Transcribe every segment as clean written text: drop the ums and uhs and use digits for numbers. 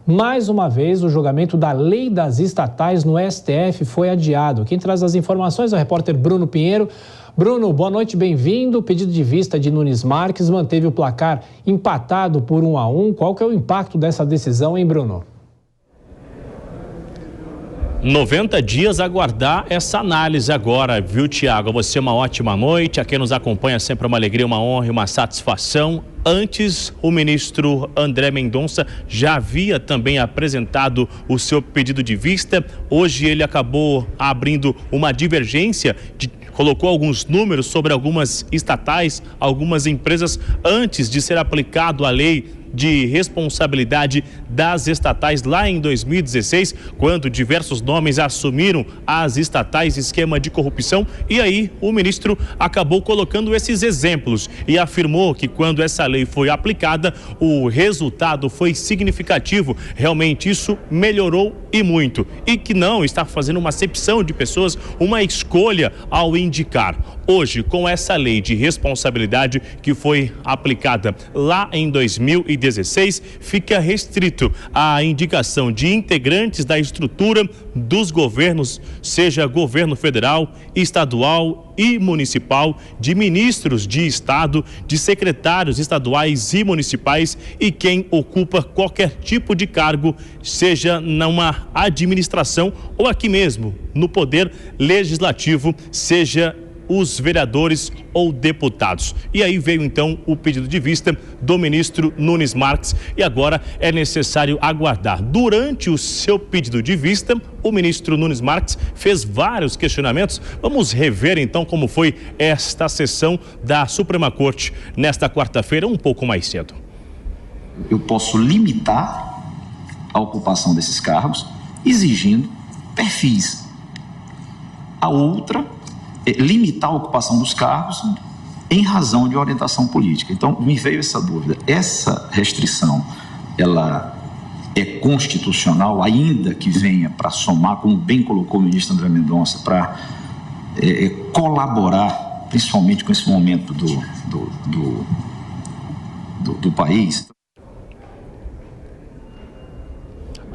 Mais uma vez, o julgamento da lei das estatais no STF foi adiado. Quem traz as informações é o repórter Bruno Pinheiro. Bruno, boa noite, bem-vindo. O pedido de vista de Nunes Marques manteve o placar empatado por 1-1. Qual que é o impacto dessa decisão, hein, Bruno? 90 dias aguardar essa análise agora, viu, Tiago? A você uma ótima noite. A quem nos acompanha sempre uma alegria, uma honra e uma satisfação. Antes, o ministro André Mendonça já havia também apresentado o seu pedido de vista. Hoje ele acabou abrindo uma divergência, colocou alguns números sobre algumas estatais, algumas empresas, antes de ser aplicado a lei de responsabilidade das estatais lá em 2016, quando diversos nomes assumiram as estatais, esquema de corrupção, e aí o ministro acabou colocando esses exemplos e afirmou que quando essa lei foi aplicada, o resultado foi significativo, realmente isso melhorou e muito, e que não está fazendo uma acepção de pessoas, uma escolha ao indicar. Hoje, com essa lei de responsabilidade que foi aplicada lá em 2016, fica restrito a indicação de integrantes da estrutura dos governos, seja governo federal, estadual e municipal, de ministros de estado, de secretários estaduais e municipais e quem ocupa qualquer tipo de cargo, seja numa administração ou aqui mesmo no poder legislativo, seja os vereadores ou deputados. E aí veio então o pedido de vista do ministro Nunes Marques e agora é necessário aguardar. Durante o seu pedido de vista, o ministro Nunes Marques fez vários questionamentos. Vamos rever então como foi esta sessão da Suprema Corte nesta quarta-feira, um pouco mais cedo. Eu posso limitar a ocupação desses cargos exigindo perfis. A outra limitar a ocupação dos cargos em razão de orientação política. Então, me veio essa dúvida. Essa restrição, ela é constitucional, ainda que venha para somar, como bem colocou o ministro André Mendonça, para colaborar, principalmente com esse momento do país.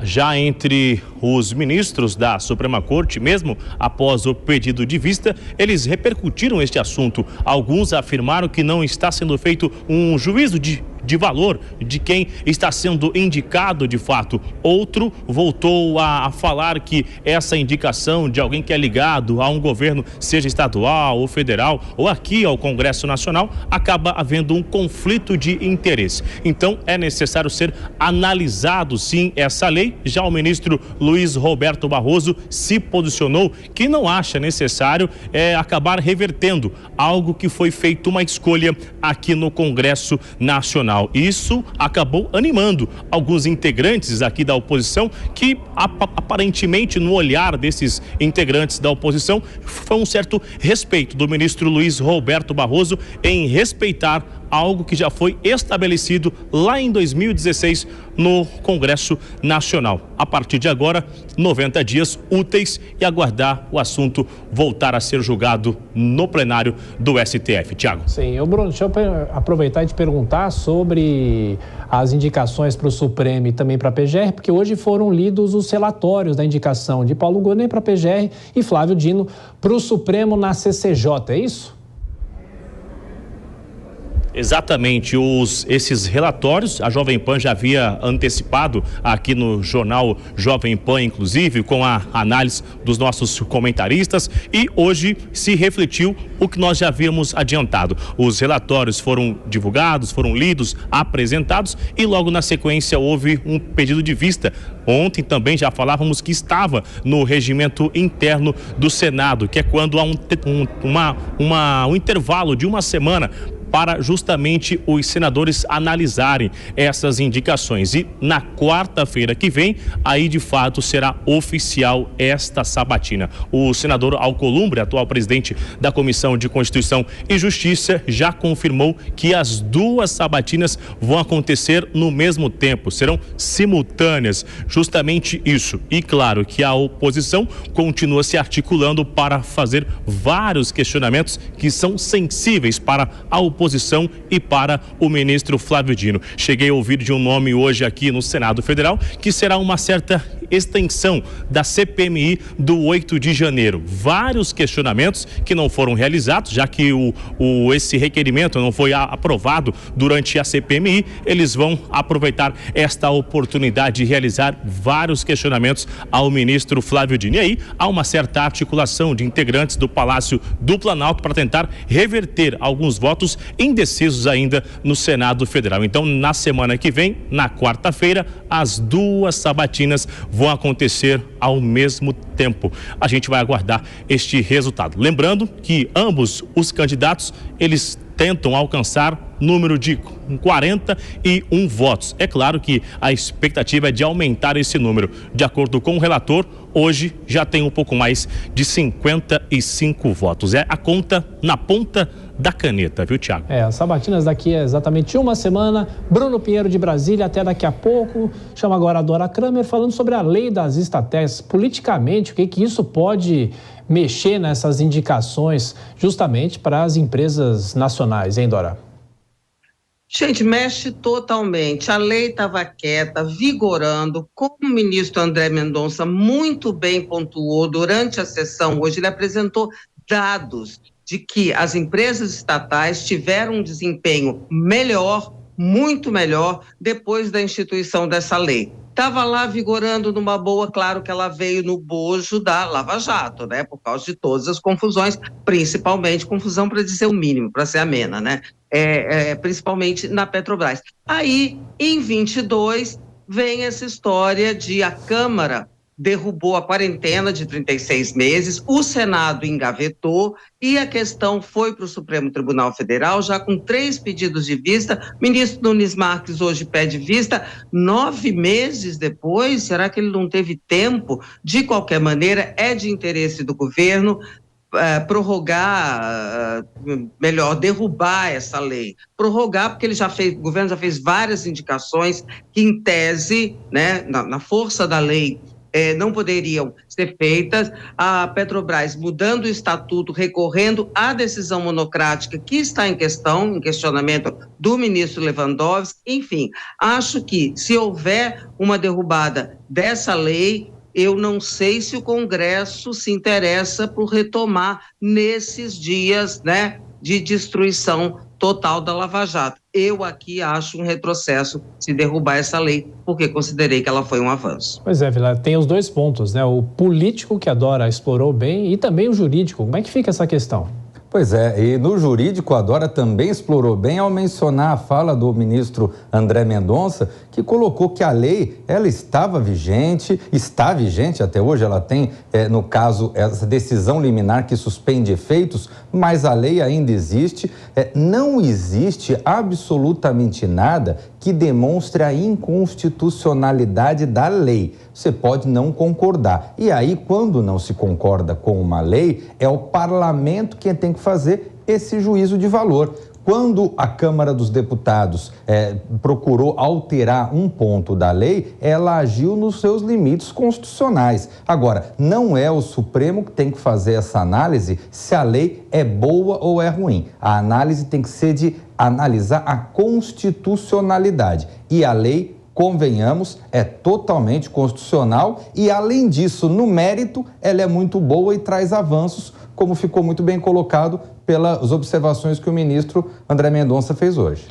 Já entre os ministros da Suprema Corte, mesmo após o pedido de vista, eles repercutiram este assunto. Alguns afirmaram que não está sendo feito um juízo de valor de quem está sendo indicado de fato. Outro voltou a falar que essa indicação de alguém que é ligado a um governo, seja estadual ou federal, ou aqui ao Congresso Nacional, acaba havendo um conflito de interesse. Então é necessário ser analisado sim essa lei. Já o ministro Luiz Roberto Barroso se posicionou que não acha necessário acabar revertendo algo que foi feito uma escolha aqui no Congresso Nacional. Isso acabou animando alguns integrantes aqui da oposição que aparentemente no olhar desses integrantes da oposição foi um certo respeito do ministro Luiz Roberto Barroso em respeitar algo que já foi estabelecido lá em 2016 no Congresso Nacional. A partir de agora, 90 dias úteis e aguardar o assunto voltar a ser julgado no plenário do STF. Tiago. Sim, Bruno, deixa eu aproveitar e te perguntar sobre as indicações para o Supremo e também para a PGR, porque hoje foram lidos os relatórios da indicação de Paulo Gonet para a PGR e Flávio Dino para o Supremo na CCJ, é isso? Exatamente, esses relatórios a Jovem Pan já havia antecipado aqui no jornal Jovem Pan, inclusive com a análise dos nossos comentaristas, e hoje se refletiu o que nós já havíamos adiantado. Os relatórios foram divulgados, foram lidos, apresentados e logo na sequência houve um pedido de vista. Ontem também já falávamos que estava no regimento interno do Senado, que é quando há um intervalo de uma semana para justamente os senadores analisarem essas indicações. E na quarta-feira que vem, aí de fato será oficial esta sabatina. O senador Alcolumbre, atual presidente da Comissão de Constituição e Justiça, já confirmou que as duas sabatinas vão acontecer no mesmo tempo, serão simultâneas, justamente isso. E claro que a oposição continua se articulando para fazer vários questionamentos que são sensíveis para a oposição oposição e para o ministro Flávio Dino. Cheguei a ouvir de um nome hoje aqui no Senado Federal, que será uma certa extensão da CPMI do 8 de janeiro. Vários questionamentos que não foram realizados, já que esse requerimento não foi aprovado durante a CPMI, eles vão aproveitar esta oportunidade de realizar vários questionamentos ao ministro Flávio Dino. E aí há uma certa articulação de integrantes do Palácio do Planalto para tentar reverter alguns votos indecisos ainda no Senado Federal. Então, na semana que vem, na quarta-feira, as duas sabatinas vão acontecer ao mesmo tempo. A gente vai aguardar este resultado. Lembrando que ambos os candidatos, eles tentam alcançar número de 41 votos. É claro que a expectativa é de aumentar esse número. De acordo com o relator, hoje já tem um pouco mais de 55 votos. É a conta na ponta da caneta, viu, Thiago? As sabatinas daqui é exatamente uma semana. Bruno Pinheiro de Brasília, até daqui a pouco. Chama agora a Dora Kramer, falando sobre a lei das estatais. Politicamente, o que isso pode mexer nessas indicações justamente para as empresas nacionais, hein, Dora? Gente, mexe totalmente. A lei estava quieta, vigorando, como o ministro André Mendonça muito bem pontuou durante a sessão hoje, ele apresentou dados de que as empresas estatais tiveram um desempenho melhor, muito melhor, depois da instituição dessa lei. Estava lá vigorando numa boa, claro que ela veio no bojo da Lava Jato, né? Por causa de todas as confusões, principalmente confusão para dizer o mínimo, para ser amena, né? Principalmente na Petrobras. Aí, em 22, vem essa história de a Câmara derrubou a quarentena de 36 meses, o Senado engavetou e a questão foi para o Supremo Tribunal Federal, já com 3 pedidos de vista. O ministro Nunes Marques hoje pede vista 9 meses depois. Será que ele não teve tempo? De qualquer maneira, é de interesse do governo prorrogar, derrubar essa lei. Prorrogar porque o governo já fez várias indicações que, em tese, né, na força da lei, não poderiam ser feitas. A Petrobras mudando o estatuto, recorrendo à decisão monocrática que está em questionamento do ministro Lewandowski. Enfim, acho que se houver uma derrubada dessa lei, eu não sei se o Congresso se interessa por retomar nesses dias, né, de destruição total da Lava Jato. Eu aqui acho um retrocesso se derrubar essa lei, porque considerei que ela foi um avanço. Pois é, Vila, tem os dois pontos, né? O político, que a Dora explorou bem, e também o jurídico. Como é que fica essa questão? Pois é, e no jurídico a Dora também explorou bem ao mencionar a fala do ministro André Mendonça, que colocou que a lei, ela está vigente até hoje, ela tem, no caso, essa decisão liminar que suspende efeitos, mas a lei ainda existe. Não existe absolutamente nada que demonstre a inconstitucionalidade da lei. Você pode não concordar. E aí, quando não se concorda com uma lei, é o parlamento quem tem que fazer esse juízo de valor. Quando a Câmara dos Deputados procurou alterar um ponto da lei, ela agiu nos seus limites constitucionais. Agora, não é o Supremo que tem que fazer essa análise se a lei é boa ou é ruim. A análise tem que ser de analisar a constitucionalidade. E a lei, convenhamos, é totalmente constitucional e, além disso, no mérito, ela é muito boa e traz avanços, como ficou muito bem colocado pelas observações que o ministro André Mendonça fez hoje.